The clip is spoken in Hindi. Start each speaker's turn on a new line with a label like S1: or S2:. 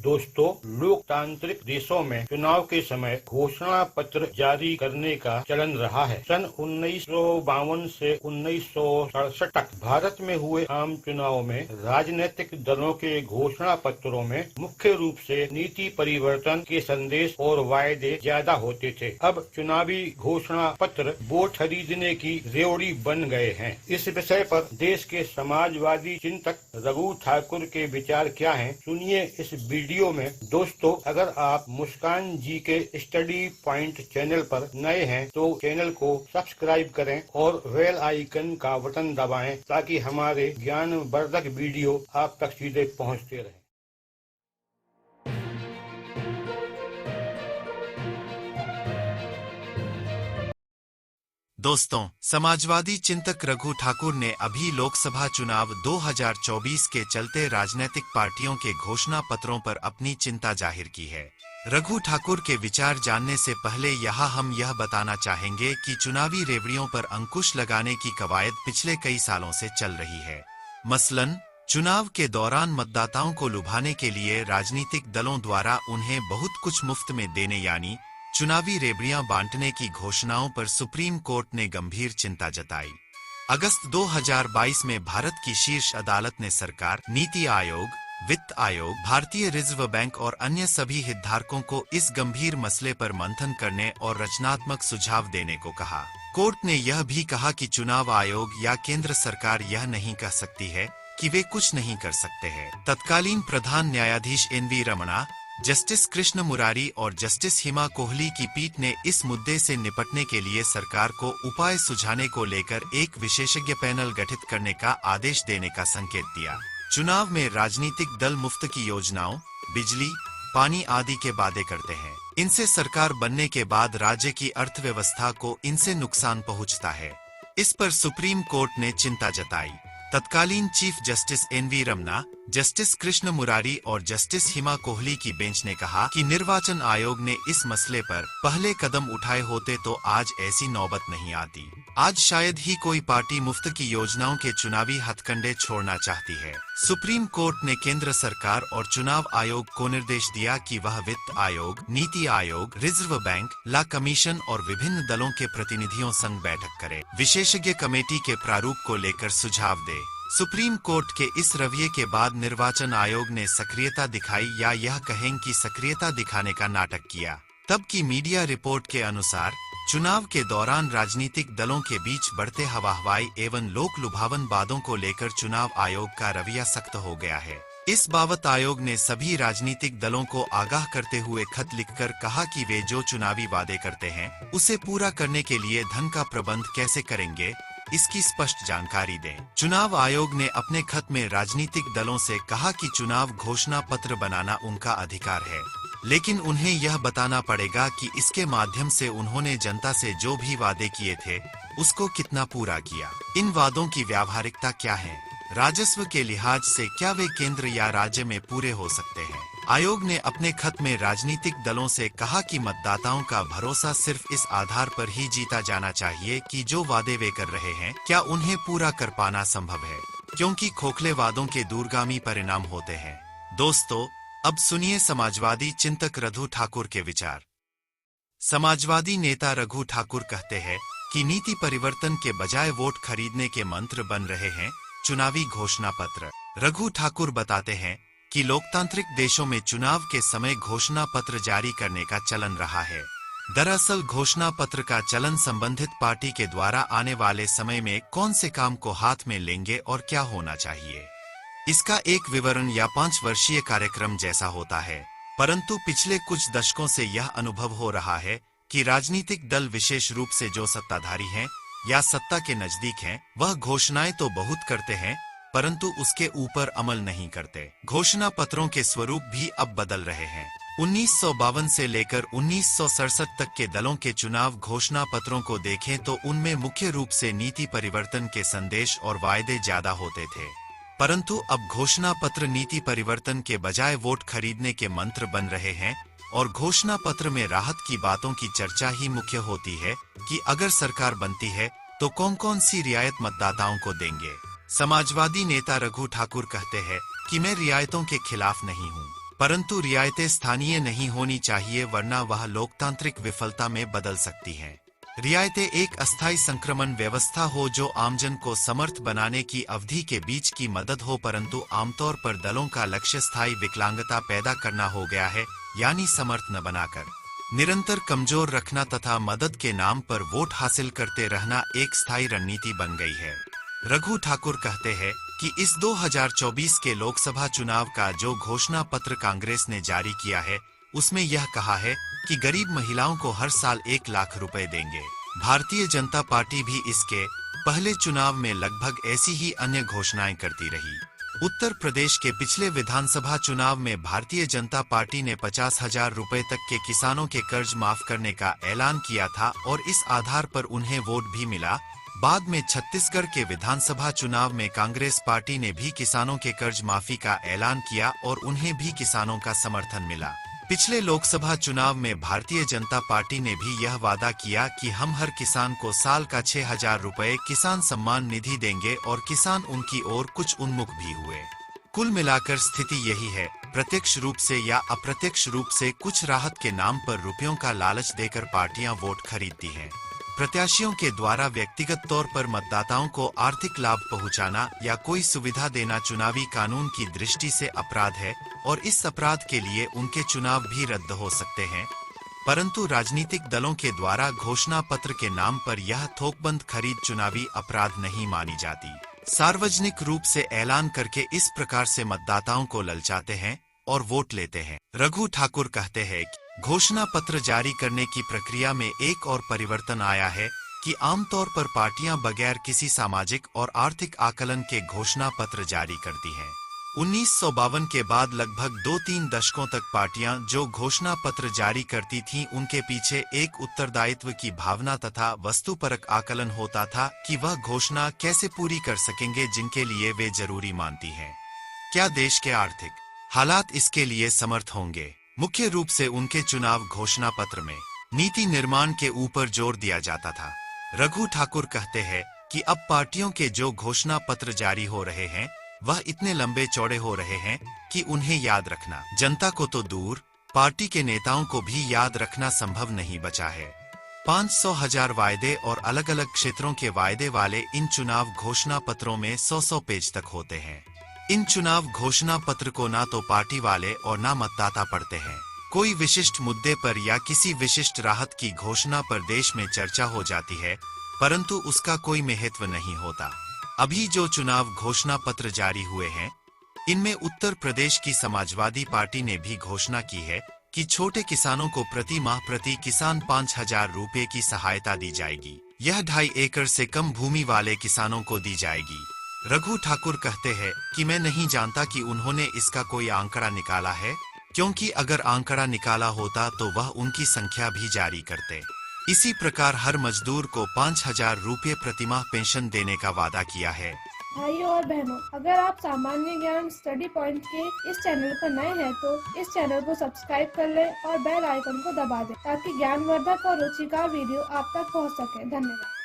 S1: दोस्तों, लोकतांत्रिक देशों में चुनाव के समय घोषणा पत्र जारी करने का चलन रहा है। सन 1952 से 1967 तक भारत में हुए आम चुनाव में राजनीतिक दलों के घोषणा पत्रों में मुख्य रूप से नीति परिवर्तन के संदेश और वायदे ज्यादा होते थे। अब चुनावी घोषणा पत्र वोट खरीदने की रेवड़ी बन गए हैं। इस विषय पर देश के समाजवादी चिंतक रघु ठाकुर के विचार क्या हैं? सुनिए इस वीडियो में। दोस्तों, अगर आप मुस्कान जी के स्टडी पॉइंट चैनल पर नए हैं तो चैनल को सब्सक्राइब करें और बेल आइकन का बटन दबाएं ताकि हमारे ज्ञानवर्धक वीडियो आप तक सीधे पहुंचते रहें।
S2: दोस्तों, समाजवादी चिंतक रघु ठाकुर ने अभी लोकसभा चुनाव 2024 के चलते राजनीतिक पार्टियों के घोषणा पत्रों पर अपनी चिंता जाहिर की है। रघु ठाकुर के विचार जानने से पहले यहाँ हम यह बताना चाहेंगे कि चुनावी रेवड़ियों पर अंकुश लगाने की कवायद पिछले कई सालों से चल रही है। मसलन, चुनाव के दौरान मतदाताओं को लुभाने के लिए राजनीतिक दलों द्वारा उन्हें बहुत कुछ मुफ्त में देने यानी चुनावी रेवड़ियां बांटने की घोषणाओं पर सुप्रीम कोर्ट ने गंभीर चिंता जताई। अगस्त 2022 में भारत की शीर्ष अदालत ने सरकार, नीति आयोग, वित्त आयोग, भारतीय रिजर्व बैंक और अन्य सभी हितधारकों को इस गंभीर मसले पर मंथन करने और रचनात्मक सुझाव देने को कहा। कोर्ट ने यह भी कहा कि चुनाव आयोग या केंद्र सरकार यह नहीं कह सकती है कि वे कुछ नहीं कर सकते हैं। तत्कालीन प्रधान न्यायाधीश एन.वी. रमणा, जस्टिस कृष्ण मुरारी और जस्टिस हिमा कोहली की पीठ ने इस मुद्दे से निपटने के लिए सरकार को उपाय सुझाने को लेकर एक विशेषज्ञ पैनल गठित करने का आदेश देने का संकेत दिया। चुनाव में राजनीतिक दल मुफ्त की योजनाओं, बिजली, पानी आदि के वादे करते हैं। इनसे सरकार बनने के बाद राज्य की अर्थव्यवस्था को इनसे नुकसान पहुंचता है। इस पर सुप्रीम कोर्ट ने चिंता जताई। तत्कालीन chief justice N V. Ramana, justice Krishna Murari और जस्टिस हिमा कोहली की बेंच ने कहा कि निर्वाचन आयोग ने इस मसले पर पहले कदम उठाए होते तो आज ऐसी नौबत नहीं आती। आज शायद ही कोई पार्टी मुफ्त की योजनाओं के चुनावी हथकंडे छोड़ना चाहती है। सुप्रीम कोर्ट ने केंद्र सरकार और चुनाव आयोग को निर्देश दिया कि वह वित्त आयोग, नीति आयोग, रिजर्व बैंक, ला कमीशन और विभिन्न दलों के प्रतिनिधियों संग बैठक करे, विशेषज्ञ कमेटी के प्रारूप को लेकर सुझाव दे। सुप्रीम कोर्ट के इस रवैये के बाद निर्वाचन आयोग ने सक्रियता दिखाई या यह कहें कि सक्रियता दिखाने का नाटक किया। तब की मीडिया रिपोर्ट के अनुसार चुनाव के दौरान राजनीतिक दलों के बीच बढ़ते हवाहवाई एवं लोक लुभावन वादों को लेकर चुनाव आयोग का रवैया सख्त हो गया है। इस बाबत आयोग ने सभी राजनीतिक दलों को आगाह करते हुए खत लिखकर कहा कि वे जो चुनावी वादे करते हैं उसे पूरा करने के लिए धन का प्रबंध कैसे करेंगे, इसकी स्पष्ट जानकारी दें। चुनाव आयोग ने अपने खत में राजनीतिक दलों से कहा कि चुनाव घोषणा पत्र बनाना उनका अधिकार है, लेकिन उन्हें यह बताना पड़ेगा कि इसके माध्यम से उन्होंने जनता से जो भी वादे किए थे उसको कितना पूरा किया। इन वादों की व्यावहारिकता क्या है, राजस्व के लिहाज से क्या वे केंद्र या राज्य में पूरे हो सकते हैं। आयोग ने अपने खत में राजनीतिक दलों से कहा कि मतदाताओं का भरोसा सिर्फ इस आधार पर ही जीता जाना चाहिए कि जो वादे वे कर रहे हैं क्या उन्हें पूरा कर पाना संभव है, क्योंकि खोखले वादों के दूरगामी परिणाम होते हैं। दोस्तों, अब सुनिए समाजवादी चिंतक रघु ठाकुर के विचार। समाजवादी नेता रघु ठाकुर कहते हैं कि नीति परिवर्तन के बजाय वोट खरीदने के मंत्र बन रहे हैं चुनावी घोषणा पत्र। रघु ठाकुर बताते हैं कि लोकतांत्रिक देशों में चुनाव के समय घोषणा पत्र जारी करने का चलन रहा है। दरअसल घोषणा पत्र का चलन संबंधित पार्टी के द्वारा आने वाले समय में कौन से काम को हाथ में लेंगे और क्या होना चाहिए, इसका एक विवरण या 5 वर्षीय कार्यक्रम जैसा होता है। परंतु पिछले कुछ दशकों से यह अनुभव हो रहा है कि राजनीतिक दल, विशेष रूप से जो सत्ताधारी हैं या सत्ता के नजदीक हैं, वह घोषणाएं तो बहुत करते हैं परंतु उसके ऊपर अमल नहीं करते। घोषणा पत्रों के स्वरूप भी अब बदल रहे हैं। 1952 से लेकर 1967 तक के दलों के चुनाव घोषणा पत्रों को देखें तो उनमें मुख्य रूप से नीति परिवर्तन के संदेश और वायदे ज्यादा होते थे। परंतु अब घोषणा पत्र नीति परिवर्तन के बजाय वोट खरीदने के मंत्र बन रहे हैं और घोषणा पत्र में राहत की बातों की चर्चा ही मुख्य होती है कि अगर सरकार बनती है तो कौन कौन सी रियायत मतदाताओं को देंगे। समाजवादी नेता रघु ठाकुर कहते हैं कि मैं रियायतों के खिलाफ नहीं हूँ, परंतु रियायतें स्थानीय नहीं होनी चाहिए, वरना वह लोकतांत्रिक विफलता में बदल सकती हैं। रियायतें एक अस्थायी संक्रमण व्यवस्था हो जो आमजन को समर्थ बनाने की अवधि के बीच की मदद हो, परंतु आमतौर पर दलों का लक्ष्य स्थायी विकलांगता पैदा करना हो गया है, यानी समर्थ न बनाकर निरंतर कमजोर रखना तथा मदद के नाम पर वोट हासिल करते रहना एक स्थायी रणनीति बन गई है। रघु ठाकुर कहते हैं कि इस 2024 के लोकसभा चुनाव का जो घोषणा पत्र कांग्रेस ने जारी किया है, उसमें यह कहा है कि गरीब महिलाओं को हर साल 1 लाख रुपए देंगे। भारतीय जनता पार्टी भी इसके पहले चुनाव में लगभग ऐसी ही अन्य घोषणाएं करती रही। उत्तर प्रदेश के पिछले विधानसभा चुनाव में भारतीय जनता पार्टी ने 50,000 रुपए तक के किसानों के कर्ज माफ करने का ऐलान किया था और इस आधार पर उन्हें वोट भी मिला। बाद में छत्तीसगढ़ के विधानसभा चुनाव में कांग्रेस पार्टी ने भी किसानों के कर्ज माफी का ऐलान किया और उन्हें भी किसानों का समर्थन मिला। पिछले लोकसभा चुनाव में भारतीय जनता पार्टी ने भी यह वादा किया कि हम हर किसान को साल का 6,000 रुपए किसान सम्मान निधि देंगे और किसान उनकी ओर कुछ उन्मुख भी हुए। कुल मिलाकर स्थिति यही है, प्रत्यक्ष रूप से या अप्रत्यक्ष रूप से कुछ राहत के नाम पर रुपयों का लालच देकर पार्टियां वोट खरीदती हैं। प्रत्याशियों के द्वारा व्यक्तिगत तौर पर मतदाताओं को आर्थिक लाभ पहुंचाना या कोई सुविधा देना चुनावी कानून की दृष्टि से अपराध है और इस अपराध के लिए उनके चुनाव भी रद्द हो सकते हैं। परंतु राजनीतिक दलों के द्वारा घोषणा पत्र के नाम पर यह थोकबंद खरीद चुनावी अपराध नहीं मानी जाती। सार्वजनिक रूप से ऐलान करके इस प्रकार से मतदाताओं को ललचाते हैं और वोट लेते हैं। रघु ठाकुर कहते हैं कि घोषणा पत्र जारी करने की प्रक्रिया में एक और परिवर्तन आया है कि आमतौर पर पार्टियां बगैर किसी सामाजिक और आर्थिक आकलन के घोषणा पत्र जारी करती हैं। 1952 के बाद लगभग 2-3 दशकों तक पार्टियां जो घोषणा पत्र जारी करती थीं, उनके पीछे एक उत्तरदायित्व की भावना तथा वस्तुपरक आकलन होता था कि वह घोषणा कैसे पूरी कर सकेंगे जिनके लिए वे जरूरी मानती हैं। क्या देश के आर्थिक हालात इसके लिए समर्थ होंगे? मुख्य रूप से उनके चुनाव घोषणा पत्र में नीति निर्माण के ऊपर जोर दिया जाता था। रघु ठाकुर कहते हैं कि अब पार्टियों के जो घोषणा पत्र जारी हो रहे हैं, वह इतने लंबे चौड़े हो रहे हैं कि उन्हें याद रखना जनता को तो दूर, पार्टी के नेताओं को भी याद रखना संभव नहीं बचा है। 500,000 वायदे और अलग अलग क्षेत्रों के वायदे वाले इन चुनाव घोषणा पत्रों में 100 पेज तक होते हैं। इन चुनाव घोषणा पत्र को ना तो पार्टी वाले और ना मतदाता पढ़ते हैं। कोई विशिष्ट मुद्दे पर या किसी विशिष्ट राहत की घोषणा पर देश में चर्चा हो जाती है, परंतु उसका कोई महत्व नहीं होता। अभी जो चुनाव घोषणा पत्र जारी हुए हैं, इनमें उत्तर प्रदेश की समाजवादी पार्टी ने भी घोषणा की है कि छोटे किसानों को प्रति माह प्रति किसान 5,000 रुपए की सहायता दी जाएगी। यह 2.5 एकड़ से कम भूमि वाले किसानों को दी जाएगी। रघु ठाकुर कहते हैं कि मैं नहीं जानता कि उन्होंने इसका कोई आंकड़ा निकाला है, क्योंकि अगर आंकड़ा निकाला होता तो वह उनकी संख्या भी जारी करते। इसी प्रकार हर मजदूर को 5,000 रुपये प्रतिमाह पेंशन देने का वादा किया है।
S3: भाइयों और बहनों, अगर आप सामान्य ज्ञान स्टडी पॉइंट के इस चैनल पर नए हैं तो इस चैनल को सब्सक्राइब कर लें और बेल आइकन को दबा दें ताकि ज्ञानवर्धक और रुचिकर वीडियो आप तक पहुंच सके। धन्यवाद।